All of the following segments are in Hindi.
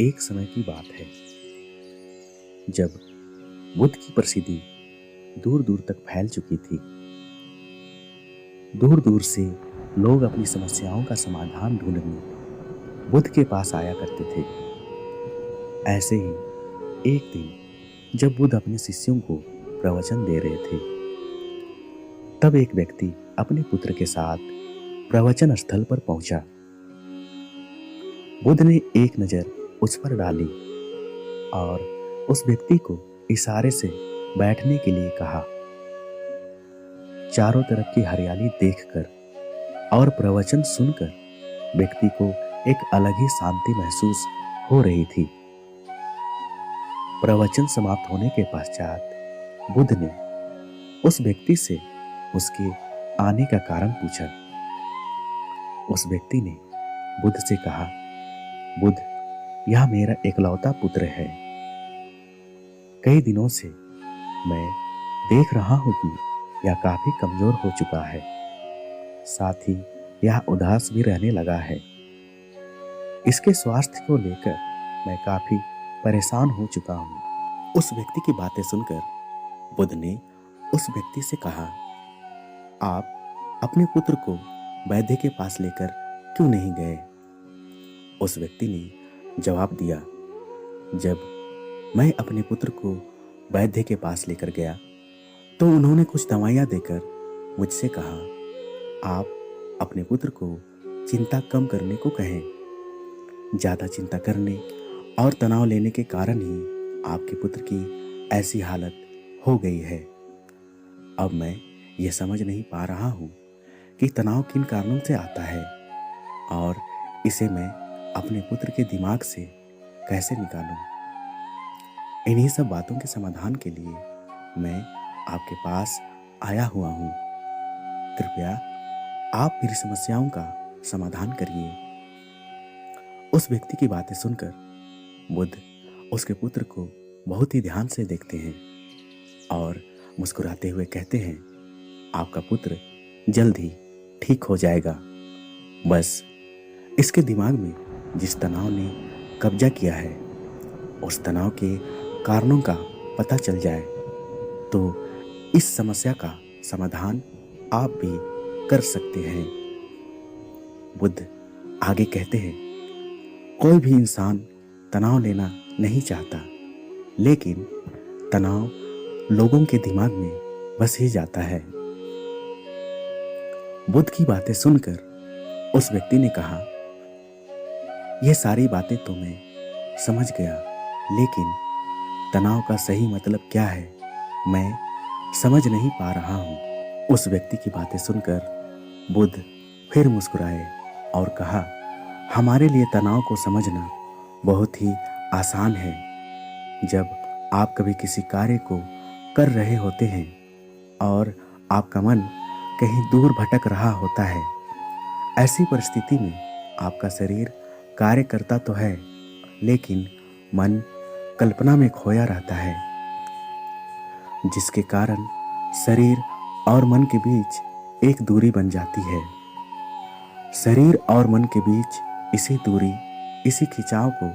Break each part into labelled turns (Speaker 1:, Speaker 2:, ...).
Speaker 1: एक समय की बात है जब बुद्ध की प्रसिद्धि दूर दूर तक फैल चुकी थी। दूर दूर से लोग अपनी समस्याओं का समाधान ढूंढने बुद्ध के पास आया करते थे। ऐसे ही एक दिन जब बुद्ध अपने शिष्यों को प्रवचन दे रहे थे, तब एक व्यक्ति अपने पुत्र के साथ प्रवचन स्थल पर पहुंचा। बुद्ध ने एक नजर उस पर डाली और उस व्यक्ति को इशारे से बैठने के लिए कहा। चारों तरफ की हरियाली देखकर और प्रवचन सुनकर व्यक्ति को एक अलग ही शांति महसूस हो रही थी। प्रवचन समाप्त होने के पश्चात बुद्ध ने उस व्यक्ति से उसके आने का कारण पूछा। उस व्यक्ति ने बुद्ध से कहा, बुद्ध, यह मेरा इकलौता पुत्र है। कई दिनों से मैं देख रहा हूं कि यह काफी कमजोर हो चुका है, साथ ही यह उदास भी रहने लगा है। इसके स्वास्थ्य को लेकर मैं काफी परेशान हो चुका हूं। उस व्यक्ति की बातें सुनकर बुद्ध ने उस व्यक्ति से कहा, आप अपने पुत्र को वैद्य के पास लेकर क्यों नहीं गए? उस व्यक्ति ने जवाब दिया, जब मैं अपने पुत्र को वैद्य के पास लेकर गया तो उन्होंने कुछ दवाइयां देकर मुझसे कहा, आप अपने पुत्र को चिंता कम करने को कहें। ज्यादा चिंता करने और तनाव लेने के कारण ही आपके पुत्र की ऐसी हालत हो गई है। अब मैं ये समझ नहीं पा रहा हूं कि तनाव किन कारणों से आता है और इसे मैं अपने पुत्र के दिमाग से कैसे निकालूं। इन्हीं सब बातों के समाधान के लिए मैं आपके पास आया हुआ हूं। कृपया आप मेरी समस्याओं का समाधान करिए। उस व्यक्ति की बातें सुनकर बुद्ध उसके पुत्र को बहुत ही ध्यान से देखते हैं और मुस्कुराते हुए कहते हैं, आपका पुत्र जल्द ही ठीक हो जाएगा। बस इसके दिमाग में जिस तनाव ने कब्जा किया है, उस तनाव के कारणों का पता चल जाए तो इस समस्या का समाधान आप भी कर सकते हैं। बुद्ध आगे कहते हैं, कोई भी इंसान तनाव लेना नहीं चाहता, लेकिन तनाव लोगों के दिमाग में बस ही जाता है। बुद्ध की बातें सुनकर उस व्यक्ति ने कहा, यह सारी बातें तो मैं समझ गया, लेकिन तनाव का सही मतलब क्या है मैं समझ नहीं पा रहा हूं। उस व्यक्ति की बातें सुनकर बुद्ध फिर मुस्कुराए और कहा, हमारे लिए तनाव को समझना बहुत ही आसान है। जब आप कभी किसी कार्य को कर रहे होते हैं और आपका मन कहीं दूर भटक रहा होता है, ऐसी परिस्थिति में आपका शरीर कार्य करता तो है, लेकिन मन कल्पना में खोया रहता है, जिसके कारण शरीर और मन के बीच एक दूरी बन जाती है। शरीर और मन के बीच इसी दूरी, इसी खिंचाव को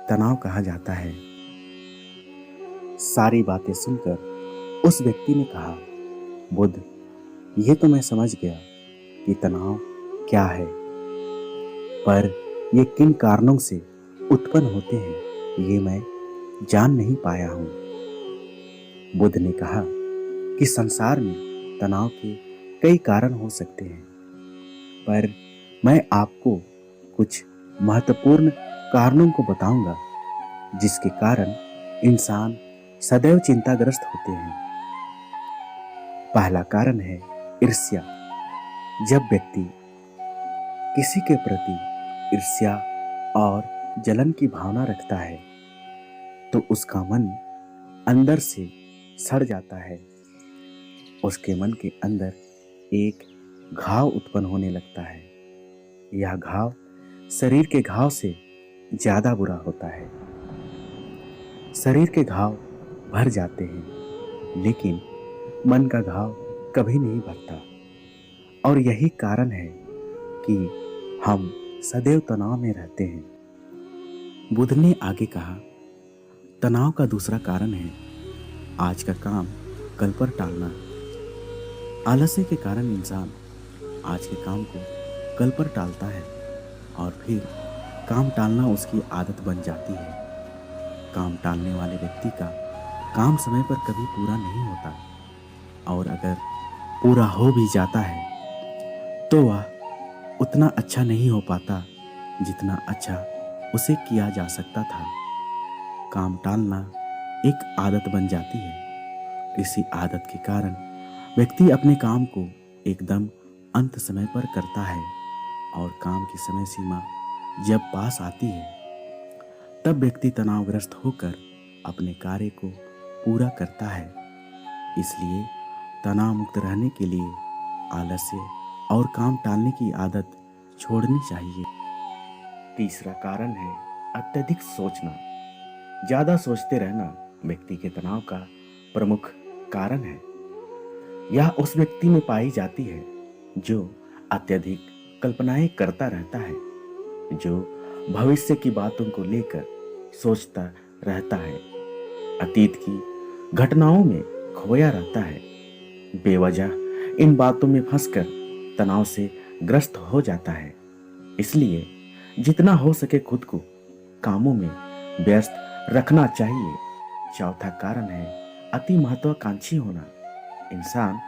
Speaker 1: तनाव कहा जाता है। सारी बातें सुनकर उस व्यक्ति ने कहा, बुद्ध, ये तो मैं समझ गया कि तनाव क्या है, पर ये किन कारणों से उत्पन्न होते हैं ये मैं जान नहीं पाया हूं। बुद्ध ने कहा कि संसार में तनाव के कई कारण हो सकते हैं, पर मैं आपको कुछ महत्वपूर्ण कारणों को बताऊंगा जिसके कारण इंसान सदैव चिंताग्रस्त होते हैं। पहला कारण है ईर्ष्या। जब व्यक्ति किसी के प्रति ईर्ष्या और जलन की भावना रखता है तो उसका मन अंदर से सड़ जाता है। उसके मन के अंदर एक घाव उत्पन्न होने लगता है। यह घाव शरीर के घाव से ज्यादा बुरा होता है। शरीर के घाव भर जाते हैं, लेकिन मन का घाव कभी नहीं भरता। और यही कारण है कि हम सदैव तनाव में रहते हैं। बुद्ध ने आगे कहा, तनाव का दूसरा कारण है आज का काम कल पर टालना। आलस्य के कारण इंसान आज के काम को कल पर टालता है और फिर काम टालना उसकी आदत बन जाती है। काम टालने वाले व्यक्ति का काम समय पर कभी पूरा नहीं होता और अगर पूरा हो भी जाता है तो वह उतना अच्छा नहीं हो पाता जितना अच्छा उसे किया जा सकता था। काम टालना एक आदत बन जाती है। इसी आदत के कारण व्यक्ति अपने काम को एकदम अंत समय पर करता है और काम की समय सीमा जब पास आती है तब व्यक्ति तनावग्रस्त होकर अपने कार्य को पूरा करता है। इसलिए तनाव मुक्त रहने के लिए आलस्य और काम टालने की आदत छोड़नी चाहिए। तीसरा कारण है अत्यधिक सोचना। ज्यादा सोचते रहना व्यक्ति के तनाव का प्रमुख कारण है। यह उस व्यक्ति में पाई जाती है जो अत्यधिक कल्पनाएं करता रहता है, जो भविष्य की बातों को लेकर सोचता रहता है, अतीत की घटनाओं में खोया रहता है, बेवजह इन बातों में फंसकर तनाव से ग्रस्त हो जाता है। इसलिए जितना हो सके खुद को कामों में व्यस्त रखना चाहिए। चौथा कारण है अति महत्वाकांक्षी होना। इंसान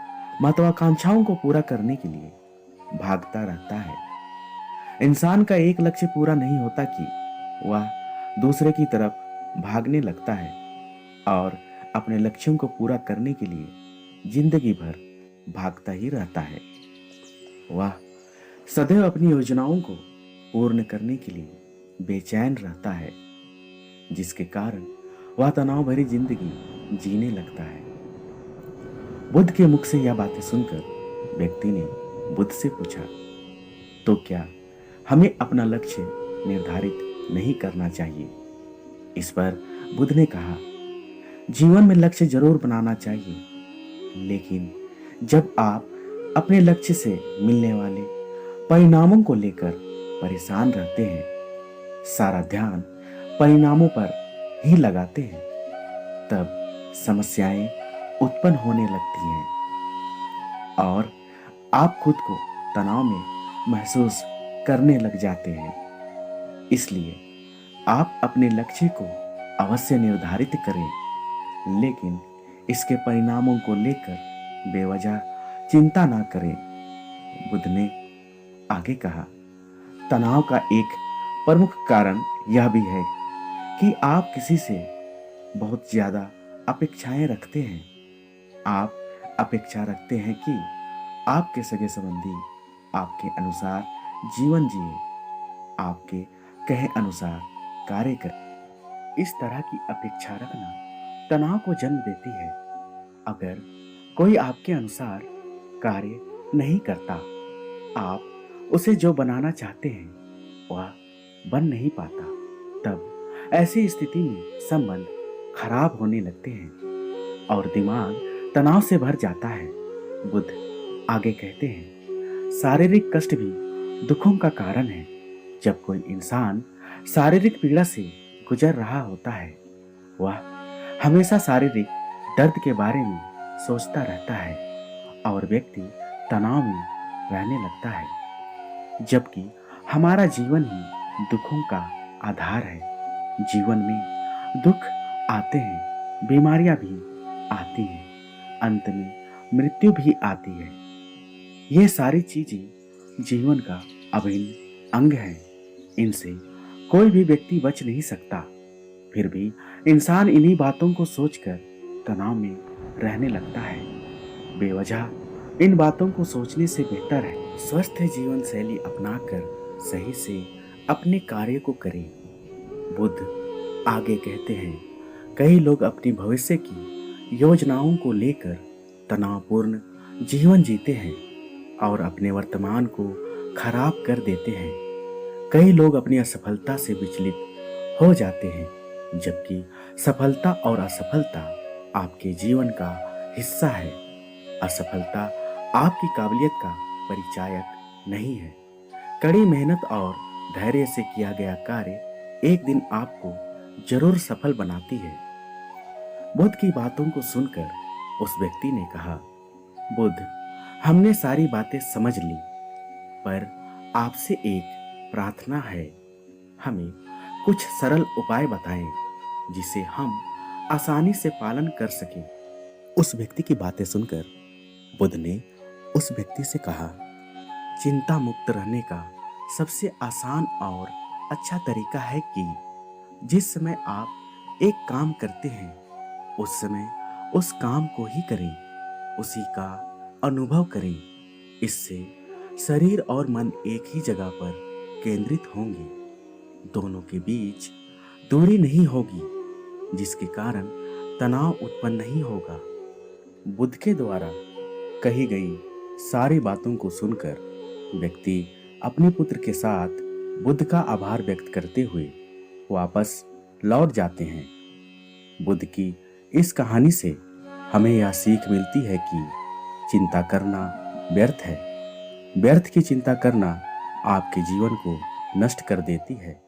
Speaker 1: महत्वाकांक्षाओं को पूरा करने के लिए भागता रहता है। इंसान का एक लक्ष्य पूरा नहीं होता कि वह दूसरे की तरफ भागने लगता है और अपने लक्ष्यों को पूरा करने के लिए जिंदगी भर भागता ही रहता है। वह सदैव अपनी योजनाओं को पूर्ण करने के लिए बेचैन रहता है, जिसके कारण वह तनाव भरी जिंदगी जीने लगता है। बुद्ध के मुख से यह बातें सुनकर व्यक्ति ने बुद्ध से पूछा, तो क्या हमें अपना लक्ष्य निर्धारित नहीं करना चाहिए? इस पर बुद्ध ने कहा, जीवन में लक्ष्य जरूर बनाना चाहिए, लेकिन जब आप अपने लक्ष्य से मिलने वाले परिणामों को लेकर परेशान रहते हैं, सारा ध्यान परिणामों पर ही लगाते हैं, तब समस्याएं उत्पन्न होने लगती हैं और आप खुद को तनाव में महसूस करने लग जाते हैं। इसलिए आप अपने लक्ष्य को अवश्य निर्धारित करें, लेकिन इसके परिणामों को लेकर बेवजह चिंता ना करें। बुद्ध ने आगे कहा, तनाव का एक प्रमुख कारण यह भी है कि आप किसी से बहुत ज्यादा अपेक्षाएं रखते हैं। आप अपेक्षा रखते हैं कि आपके सगे संबंधी आपके अनुसार जीवन जिए, आपके कहे अनुसार कार्य करें। इस तरह की अपेक्षा रखना तनाव को जन्म देती है। अगर कोई आपके अनुसार कार्य नहीं करता, आप उसे जो बनाना चाहते हैं वह बन नहीं पाता, तब ऐसी स्थिति में संबंध खराब होने लगते हैं और दिमाग तनाव से भर जाता है। बुद्ध आगे कहते हैं, शारीरिक कष्ट भी दुखों का कारण है। जब कोई इंसान शारीरिक पीड़ा से गुजर रहा होता है, वह हमेशा शारीरिक दर्द के बारे में सोचता रहता है और व्यक्ति तनाव में रहने लगता है, जबकि हमारा जीवन ही दुखों का आधार है। जीवन में दुख आते हैं, बीमारियां भी आती हैं, अंत में मृत्यु भी आती है। ये सारी चीजें जीवन का अभिन्न अंग है। इनसे कोई भी व्यक्ति बच नहीं सकता। फिर भी इंसान इन्हीं बातों को सोचकर तनाव में रहने लगता है। बेवजह इन बातों को सोचने से बेहतर है स्वस्थ जीवन शैली अपनाकर सही से अपने कार्य को करें। बुद्ध आगे कहते हैं, कई लोग अपनी भविष्य की योजनाओं को लेकर तनावपूर्ण जीवन जीते हैं और अपने वर्तमान को खराब कर देते हैं। कई लोग अपनी असफलता से विचलित हो जाते हैं, जबकि सफलता और असफलता आपके जीवन का हिस्सा है। असफलता आपकी काबिलियत का परिचायक नहीं है। कड़ी मेहनत और धैर्य से किया गया कार्य एक दिन आपको जरूर सफल बनाती है। बुद्ध की बातों को सुनकर उस व्यक्ति ने कहा, बुद्ध, हमने सारी बातें समझ ली, पर आपसे एक प्रार्थना है। हमें कुछ सरल उपाय बताएं जिसे हम आसानी से पालन कर सकें। उस व्यक्ति की बातें सुनकर बुद्ध ने उस व्यक्ति से कहा, चिंता मुक्त रहने का सबसे आसान और अच्छा तरीका है कि जिस समय आप एक काम करते हैं उस समय उस काम को ही करें, उसी का अनुभव करें। इससे शरीर और मन एक ही जगह पर केंद्रित होंगे, दोनों के बीच दूरी नहीं होगी, जिसके कारण तनाव उत्पन्न नहीं होगा। बुद्ध के द्वारा कही गई सारी बातों को सुनकर व्यक्ति अपने पुत्र के साथ बुद्ध का आभार व्यक्त करते हुए वापस लौट जाते हैं। बुद्ध की इस कहानी से हमें यह सीख मिलती है कि चिंता करना व्यर्थ है। व्यर्थ की चिंता करना आपके जीवन को नष्ट कर देती है।